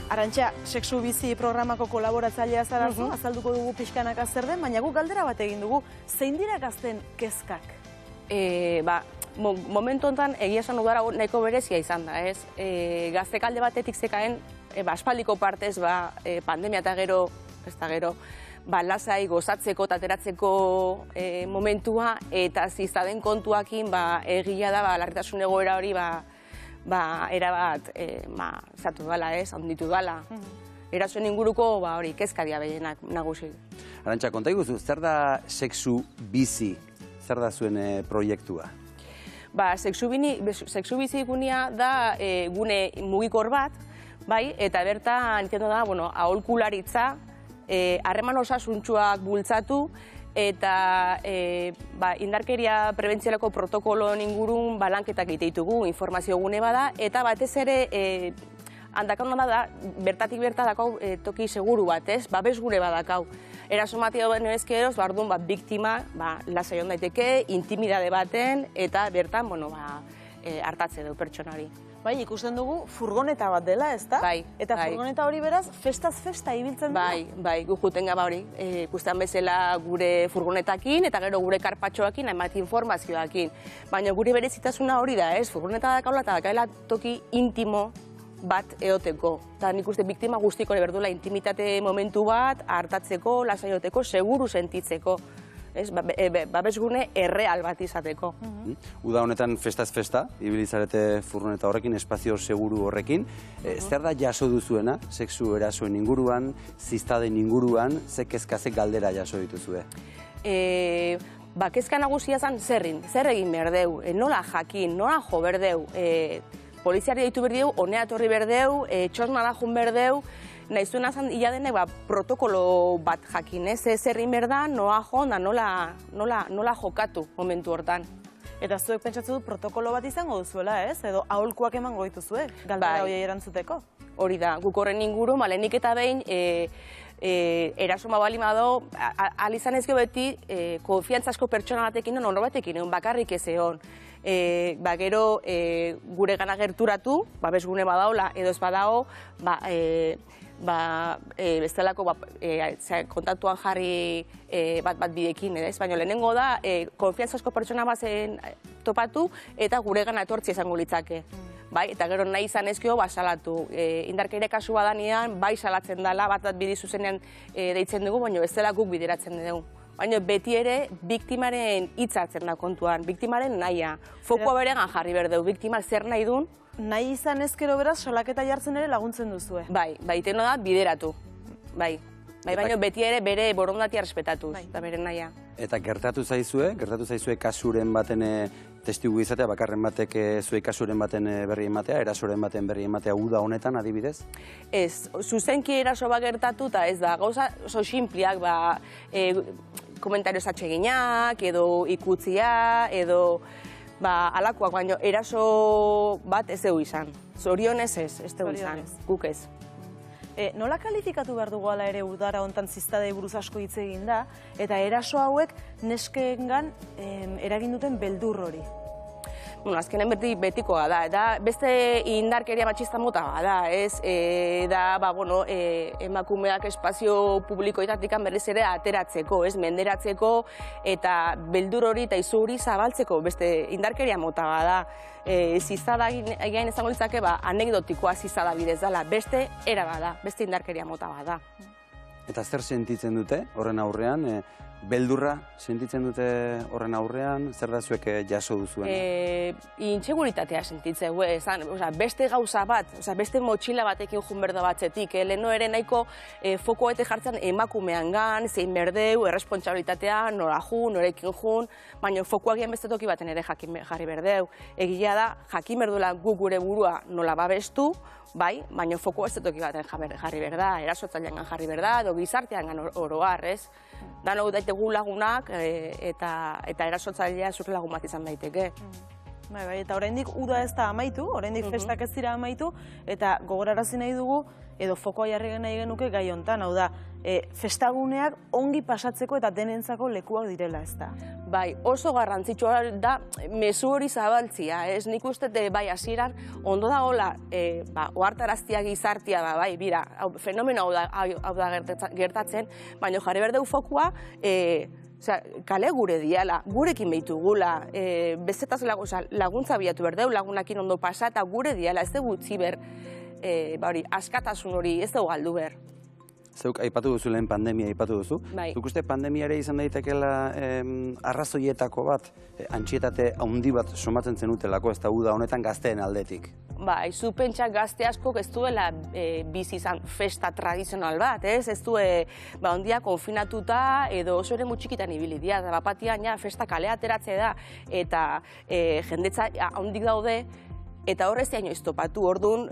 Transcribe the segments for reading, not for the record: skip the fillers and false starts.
Arantxa, Sexu Bizi programako kolaboratzailea zarazu, azalduko dugu pixkanaka zer den, baina guk galdera bat egin dugu, zein dira gazten kezkak? Momentu honetan egia esan udara nahiko berezia izan da, ez? Gaztek alde batetik zekaen, aspaldiko partez, pandemia eta gero, lasai gozatzeko eta ateratzeko momentua, eta zizaden kontuakin egia da larritasun egoera hori erabat zatu dala, handitu dala. Erasoen inguruko hori kezkadia behienak nagusi. Arantxa, konta iguzu, zer da Sexu Bizi? Zer da zuen proiektua? Sexu Bizi gunea da gune mugikor bat, eta bertan entendo da aholkularitza, harreman osasuntsuak bultzatu, eta indarkeria prebentzialeko protokoloen ingurun lanketak egiteitugu, informazio gune bada, eta batez ere handakona da, bertatik dakau toki seguru bat, babes gure badakau. Eraso matia baino ezkeroz, biktima lasai hon daiteke, intimidade baten, eta bertan hartatze du pertsonari. Bai, ikusten dugu furgoneta bat dela, ez da? Bai. Eta furgoneta hori beraz, festaz festa ibiltzen da? Bai, gu juten gaba hori. Ikusten bezala gure furgonetakin eta gero gure karpatxoakin, hainbat informazioakin. Baina gure berezitasuna hori da, ez? Furgoneta dakaula eta dakaela toki intimo bat eoteko. Eta nik uste biktima guztiko berdula intimitate momentu bat, hartatzeko, lasaioteko, seguru sentitzeko. Babesgune erreal bat izateko. Uda honetan festaz festa, ibilizarete furgoneta horrekin, espazio seguru horrekin. Zer da jaso duzuena, sexu erasoen inguruan, ziztaden inguruan, ze kezka, ze galdera jaso dituzue? Kezka nagusia zen zer egin berdeu, nola jakin, nola jo berdeu, poliziari deitu berdeu, honea etorri berdeu, txosna da jun berdeu, nahi zuena zen ia denek protokolo bat jakin, zer egin berda, noa jo, da nola jokatu momentu hortan. Eta zuek pentsatzen dut protokolo bat izango duzuela, ez? Edo aholkuak emango dituzue, galdera hori erantzuteko? Hori da, guk horren inguru, lehenik eta behin, erasoma bali mado, alizan ezko beti, konfiantzasko pertsona batekin, honor batekin, bakarrik ez egon. Gero gure gana gerturatu, babesgune badaola, edo ez badao, bestelako kontaktuan jarri bat bidekin, baina lehenengo da, konfiantzasko pertsona bazen topatu eta gure gana etortzi izango litzake. Eta gero nahi izan ezkio, salatu. Indarkeria kasu badanean, salatzen dela, bat bide zuzenean deitzen dugu, baina bestela guk bideratzen dugu. Baina beti ere, biktimaren hitzatzen da kontuan, biktimaren nahia. Fokua beregan jarri berdeu, biktimak zer nahi duen. Nahi izan ezkero beraz, solaketa jartzen ere laguntzen duzue. Bai, iteno da, bideratu. Baina beti ere bere borondatia respetatuz, eta bere nahia. Eta gertatu zaizue kasuren baten testigu izatea, bakarren batek zuei kasuren baten berri ematea, erasoren baten berri ematea uda honetan adibidez? Ez, zuzenki eraso bat gertatu eta ez da, gauza oso simpliak, komentarioz atseginak, edo ikutzia, edo alakoak, baina eraso bat ez dugu izan. Zorionez ez dugu izan, guk ez. Nola kalifikatu behar dugu ala ere udara hontan ziztadei buruz asko hitz egin da, eta eraso hauek neskeengan eragin duten beldur hori? Azkenen betikoa da, eta beste indarkeria matxista mota da, ez? Emakumeak espazio publikoetatik berriz ere ateratzeko, menderatzeko, eta beldur hori eta izu hori zabaltzeko beste indarkeria mota da. Zizada egin ezango litzake, anekdotikoa zizada bidez dela, beste era bada, beste indarkeria mota bada. Eta zer sentitzen dute horren aurrean? Beldurra sentitzen dute horren aurrean? Zer da zuek jaso duzuen? Intseguritatea sentitzen, beste gauza bat, beste motxila batekin jun berda batzetik. Leheno ere nahiko fokoete jartzen emakumean gan, zein berdeu, errespontsabilitatea, nora jun, norekin jun, baina fokoagian beste toki baten ere jarri berdeu. Egia da, jakin berdula guk gure burua nola babestu, baina fokoa ez toki baten jarri berda, erasotzailean jarri berda, edo gizartean oroar, ez? Danok daitegu lagunak eta erasotzailea zure lagun bat izan daiteke. Bai, eta oraindik uda ez da amaitu, oraindik festak ez dira amaitu, eta gogorarazi nahi dugu, edo fokoa jarri nahi genuke gai hontan, hau da, festaguneak ongi pasatzeko eta denentzako lekuak direla, ez da? Bai, oso garrantzitsua da mezu hori zabaltzia, ez? Nik uste bai hasieran ondo da hola, ohartaraztia gizartia da, bai, bira, fenomeno hau da gertatzen, baina jarri behar dugu fokua, kale gure diala, gurekin behitugula, bezetaz laguntza bilatu behar dugu, lagunakin ondo pasa, eta gure diala, ez dugu utzi behar, askatasun hori ez dugu galdu behar. Zeuk aipatu duzu lehen pandemia aipatu duzu. Bai. Zuk uste pandemiare izan daitekeela arrazoietako bat, antsietate handi bat somatzen zenutelako, ez da uda honetan gazteen aldetik. Bai, zu pentsa gazte askok ez duela bizi izan festa tradizional bat, ez? Ez du ondia konfinatuta edo oso ere mutxikitan ibili dira, da bapatian festa kale ateratze da, eta jendetza handik daude, eta horrez daino iztopatu, orduan,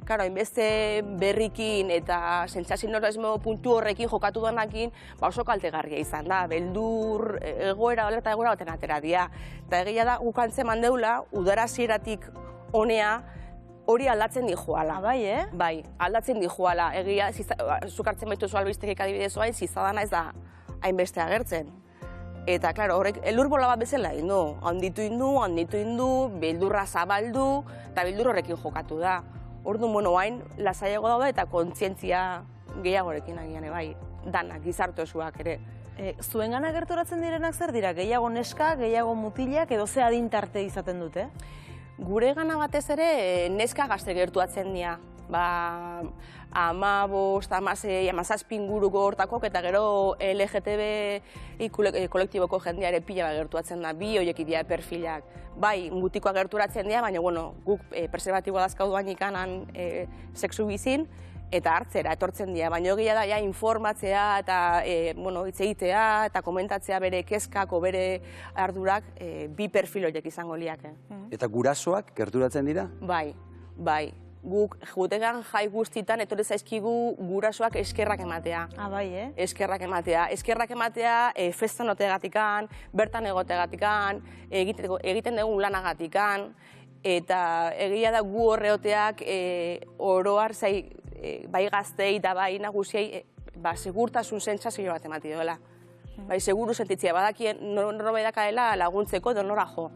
karo, hainbeste berrikin eta sentsazionalismo puntu horrekin jokatu denakin, oso kaltegarria izan da, beldur, egoera baten atera dira. Eta egia da, gukantzen mandeula, udara hasieratik honea, hori aldatzen dijoala. Bai, Bai, aldatzen dijoala. Egia, zuk hartzen baitu zu albistekik adibidez oain, zizadana ez da hainbeste agertzen. Eta, klaro, horrek elurbola bat bezala egin du. Handitu indu, beldurra zabaldu, eta beldur horrekin jokatu da. Orduan, bueno, hain, lasaiago daude eta kontzientzia gehiagorekin agian, bai, danak, gizarte osoak ere. Zuengana gerturatzen direnak zer dira? Gehiago neska, gehiago mutilak, edo ze adintarte izaten dute? Gure gana batez ere neska gazte gertuatzen dira. 15, 16, 17 inguruko hortakok, eta gero LGTB kolektiboko jendea ere pila bat gertuatzen da, bi horiek dira perfilak. Bai, mutikoak gerturatzen dira, baina guk preserbatiboa dazkaudu ikanan sexu bizin, eta hartzera etortzen dira, baina egia da informatzea eta hitz egitea eta komentatzea bere kezkako, bere ardurak bi perfil horiek izango liake. Eta gurasoak gerturatzen dira? Bai. Guk jutegan jai guztitan etorri zaizkigu gurasoak eskerrak ematea. Bai, Eskerrak ematea festan otegatikan, bertan egotegatikan, egiten dugun lanagatikan, eta egia da gu horreoteak oroar bai gaztei eta bai nagusiei segurtasun sentsazio bat emati doela. Bai, seguru sentitzea badakien norbait dakaela laguntzeko edo nora jo.